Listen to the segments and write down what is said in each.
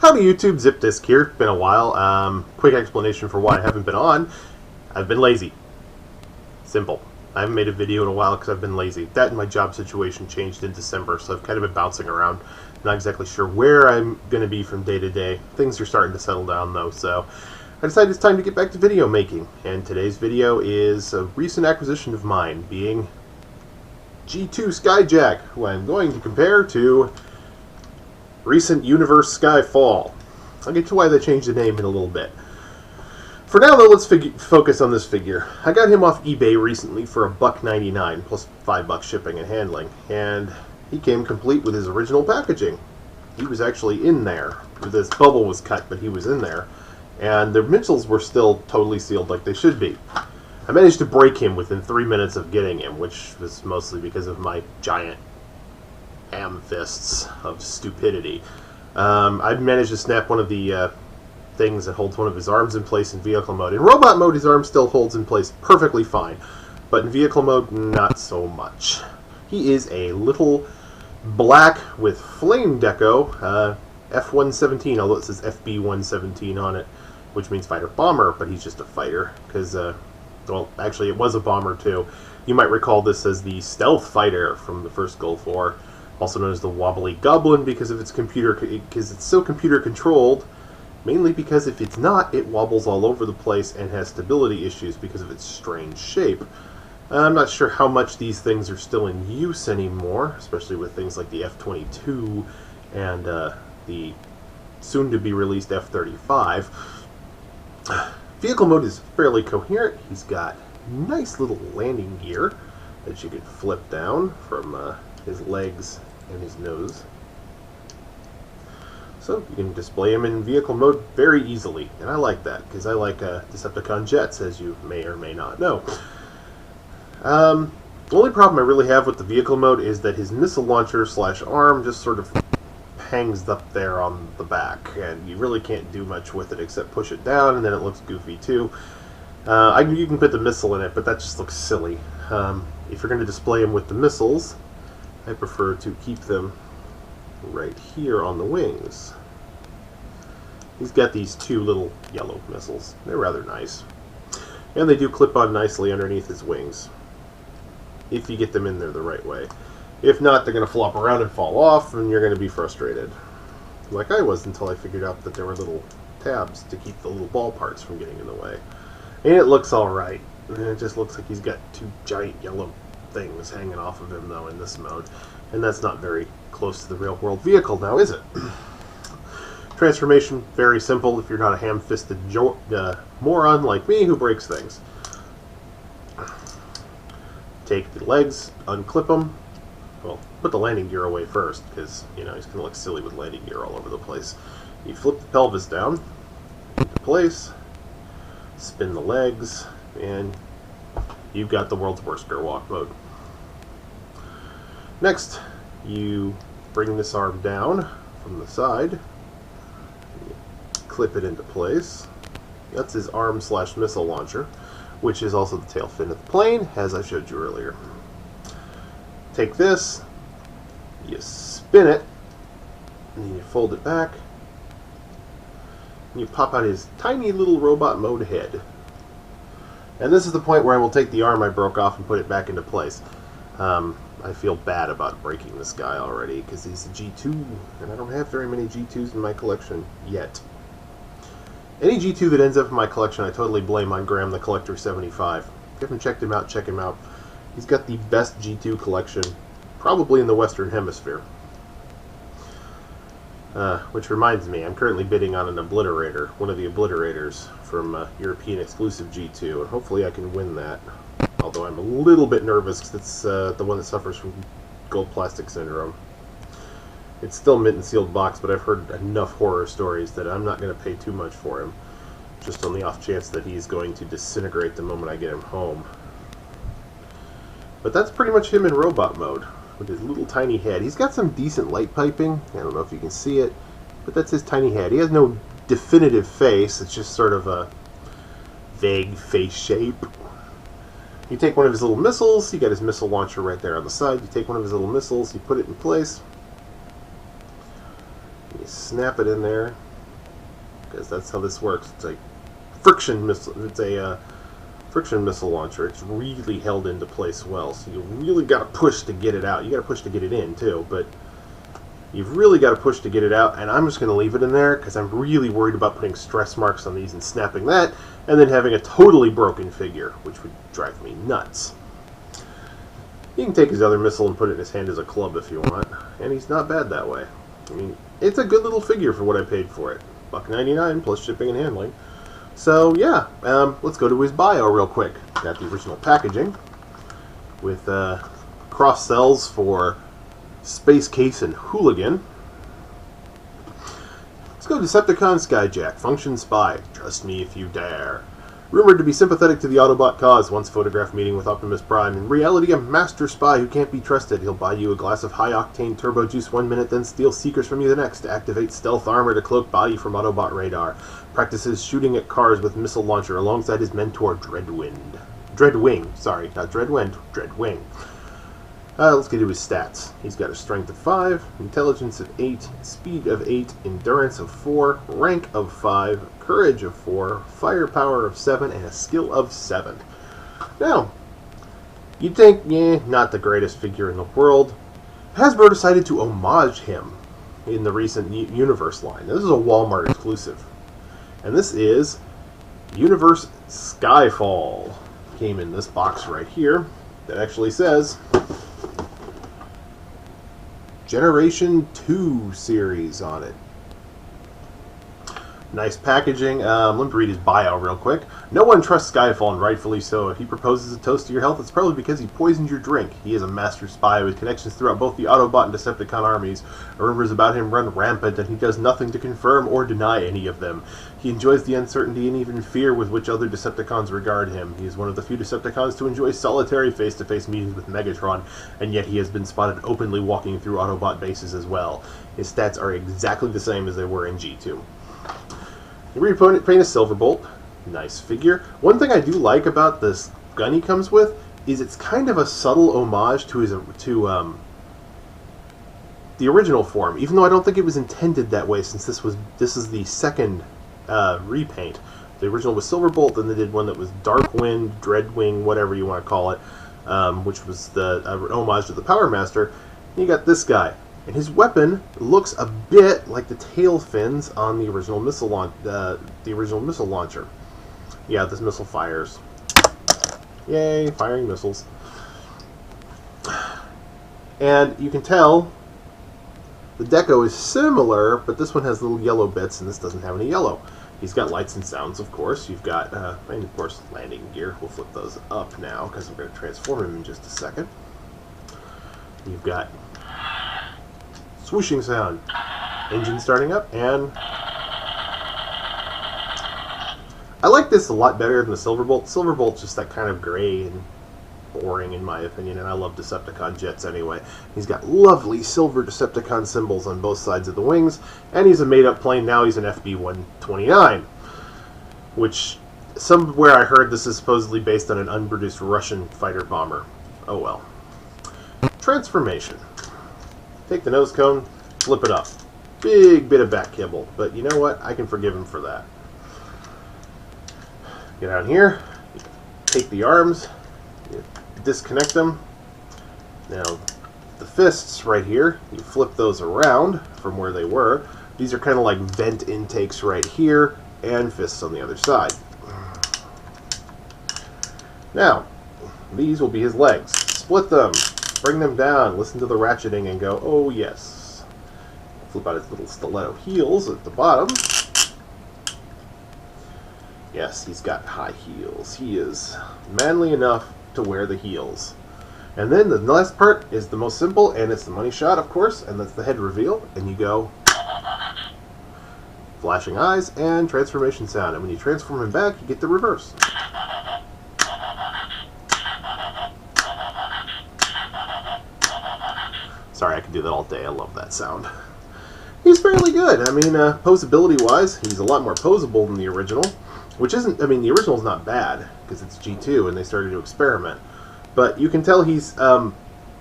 Howdy YouTube, ZIpdisk here. Been a while. Quick explanation for why I haven't been on. I've been lazy. Simple. I haven't made a video in a while because I've been lazy. That and my job situation changed in December, so I've kind of been bouncing around. Not exactly sure where I'm going to be from day to day. Things are starting to settle down though, so I decided it's time to get back to video making. And today's video is a recent acquisition of mine, being G2 Skyjack, who I'm going to compare to recent universe Skyfall. I'll get to why they changed the name in a little bit. For now, though, let's focus on this figure. I got him off eBay recently for $1.99 plus $5 shipping and handling, and he came complete with his original packaging. He was actually in there. This bubble was cut, but he was in there, and the missiles were still totally sealed like they should be. I managed to break him within 3 minutes of getting him, which was mostly because of my giant ham fists of stupidity. I managed to snap one of the things that holds one of his arms in place in vehicle mode. In robot mode, his arm still holds in place perfectly fine, but in vehicle mode, not so much. He is a little black with flame deco, F-117, although it says FB-117 on it, which means fighter bomber, but he's just a fighter, because, well, actually it was a bomber too. You might recall this as the stealth fighter from the first Gulf War, also known as the wobbly goblin because of its because it's so computer controlled, mainly because if it's not, it wobbles all over the place and has stability issues because of its strange shape. I'm not sure how much these things are still in use anymore, especially with things like the F-22 and the soon-to-be-released F-35. Vehicle mode is fairly coherent. He's got nice little landing gear that you could flip down from his legs and his nose. So you can display him in vehicle mode very easily, and I like that because I like Decepticon jets, as you may or may not know. The only problem I really have with the vehicle mode is that his missile launcher slash arm just sort of hangs up there on the back, and you really can't do much with it except push it down, and then it looks goofy too. You can put the missile in it, but that just looks silly. If you're going to display him with the missiles, I prefer to keep them right here on the wings. He's got these two little yellow missiles. They're rather nice. And they do clip on nicely underneath his wings, if you get them in there the right way. If not, they're going to flop around and fall off, and you're going to be frustrated. Like I was until I figured out that there were little tabs to keep the little ball parts from getting in the way. And it looks alright. It just looks like he's got two giant yellow things hanging off of him, though, in this mode. And that's not very close to the real-world vehicle now, is it? Transformation, very simple if you're not a ham-fisted moron like me who breaks things. Take the legs, unclip them. Well, put the landing gear away first, because, you know, he's going to look silly with landing gear all over the place. You flip the pelvis down into place, spin the legs, and you've got the world's worst airwalk mode. Next, you bring this arm down from the side, clip it into place. That's his arm slash missile launcher, which is also the tail fin of the plane, as I showed you earlier. Take this, you spin it, and then you fold it back, and you pop out his tiny little robot mode head. And this is the point where I will take the arm I broke off and put it back into place. I feel bad about breaking this guy already, because he's a G2, and I don't have very many G2s in my collection yet. Any G2 that ends up in my collection, I totally blame on Graham the Collector 75. If you haven't checked him out, check him out. He's got the best G2 collection, probably in the Western Hemisphere. Which reminds me, I'm currently bidding on an Obliterator, one of the Obliterators from European exclusive G2, and hopefully I can win that. Although I'm a little bit nervous because it's the one that suffers from gold plastic syndrome. It's still mint and sealed box, but I've heard enough horror stories that I'm not going to pay too much for him, just on the off chance that he's going to disintegrate the moment I get him home. But that's pretty much him in robot mode, with his little tiny head. He's got some decent light piping. I don't know if you can see it, but that's his tiny head. He has no definitive face. It's just sort of a vague face shape. You take one of his little missiles, you got his missile launcher right there on the side, you take one of his little missiles, you put it in place, you snap it in there, because that's how this works. It's a friction missile. It's a friction missile launcher. It's really held into place well, so you really got to push to get it out. You got to push to get it in too, but you've really got to push to get it out. And I'm just going to leave it in there because I'm really worried about putting stress marks on these and snapping that, and then having a totally broken figure, which would drive me nuts. He can take his other missile and put it in his hand as a club if you want, and he's not bad that way. I mean, it's a good little figure for what I paid for it. $1.99 plus shipping and handling. So yeah, let's go to his bio real quick. Got the original packaging with cross cells for Space Case and Hooligan. Let's go Decepticon Skyjack, function spy. Trust me if you dare. Rumored to be sympathetic to the Autobot cause, once photographed meeting with Optimus Prime. In reality, a master spy who can't be trusted. He'll buy you a glass of high-octane turbo juice 1 minute, then steal Seekers from you the next to activate stealth armor to cloak body from Autobot radar. Practices shooting at cars with missile launcher alongside his mentor, Dreadwing. Sorry, not Dreadwind, Dreadwing. Let's get to his stats. He's got a strength of 5, intelligence of 8, speed of 8, endurance of 4, rank of 5, courage of 4, firepower of 7, and a skill of 7. Now, you'd think, yeah, not the greatest figure in the world. Hasbro decided to homage him in the recent Universe line. This is a Walmart exclusive. And this is Universe Skyfall. Came in this box right here that actually says Generation 2 series on it. Nice packaging. Let me read his bio real quick. No one trusts Skyfall, and rightfully so. If he proposes a toast to your health, it's probably because he poisoned your drink. He is a master spy with connections throughout both the Autobot and Decepticon armies. Rumors about him run rampant, and he does nothing to confirm or deny any of them. He enjoys the uncertainty and even fear with which other Decepticons regard him. He is one of the few Decepticons to enjoy solitary face-to-face meetings with Megatron, and yet he has been spotted openly walking through Autobot bases as well. His stats are exactly the same as they were in G2. The repaint is Silverbolt. Nice figure. One thing I do like about this gun he comes with is it's kind of a subtle homage to the original form, even though I don't think it was intended that way, since this is the second repaint. The original was Silverbolt, then they did one that was Darkwind, Dreadwing, whatever you want to call it, which was the homage to the Power Master. And you got this guy. And his weapon looks a bit like the tail fins on the original missile launcher. Yeah, this missile fires. Yay, firing missiles. And you can tell the deco is similar, but this one has little yellow bits, and this doesn't have any yellow. He's got lights and sounds, of course. You've got, and of course, landing gear. We'll flip those up now, because I'm going to transform him in just a second. You've got swooshing sound, engine starting up, and I like this a lot better than the Silverbolt. Silverbolt's just that kind of gray and boring in my opinion, and I love Decepticon jets anyway. He's got lovely silver Decepticon symbols on both sides of the wings, and he's a made-up plane now. He's an FB-129, which somewhere I heard this is supposedly based on an unproduced Russian fighter bomber. Oh well. Transformation. Take the nose cone, flip it up. Big bit of back kibble, but you know what? I can forgive him for that. Get down here, take the arms, disconnect them. Now, the fists right here, you flip those around from where they were. These are kind of like vent intakes right here, and fists on the other side. Now, these will be his legs. Split them. Bring them down, listen to the ratcheting, and go, oh yes. Flip out his little stiletto heels at the bottom. Yes, he's got high heels. He is manly enough to wear the heels. And then the last part is the most simple, and it's the money shot, of course, and that's the head reveal, and you go flashing eyes and transformation sound. And when you transform him back, you get the reverse. Sorry, I could do that all day. I love that sound. He's fairly good. I mean, posability-wise, he's a lot more posable than the original, which isn't, I mean, the original's not bad, because it's G2, and they started to experiment. But you can tell he's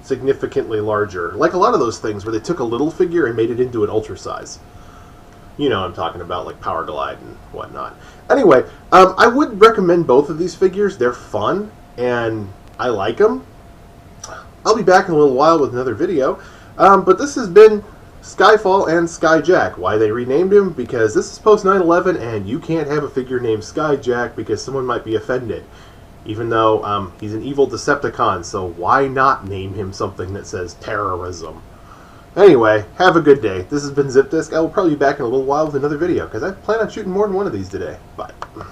significantly larger. Like a lot of those things where they took a little figure and made it into an ultra size. You know what I'm talking about, like Power Glide and whatnot. Anyway, I would recommend both of these figures. They're fun, and I like them. I'll be back in a little while with another video, but this has been Skyfall and Skyjack. Why they renamed him? Because this is post 9/11, and you can't have a figure named Skyjack because someone might be offended. Even though he's an evil Decepticon, so why not name him something that says terrorism? Anyway, have a good day. This has been ZIpdisk. I will probably be back in a little while with another video, because I plan on shooting more than one of these today. Bye.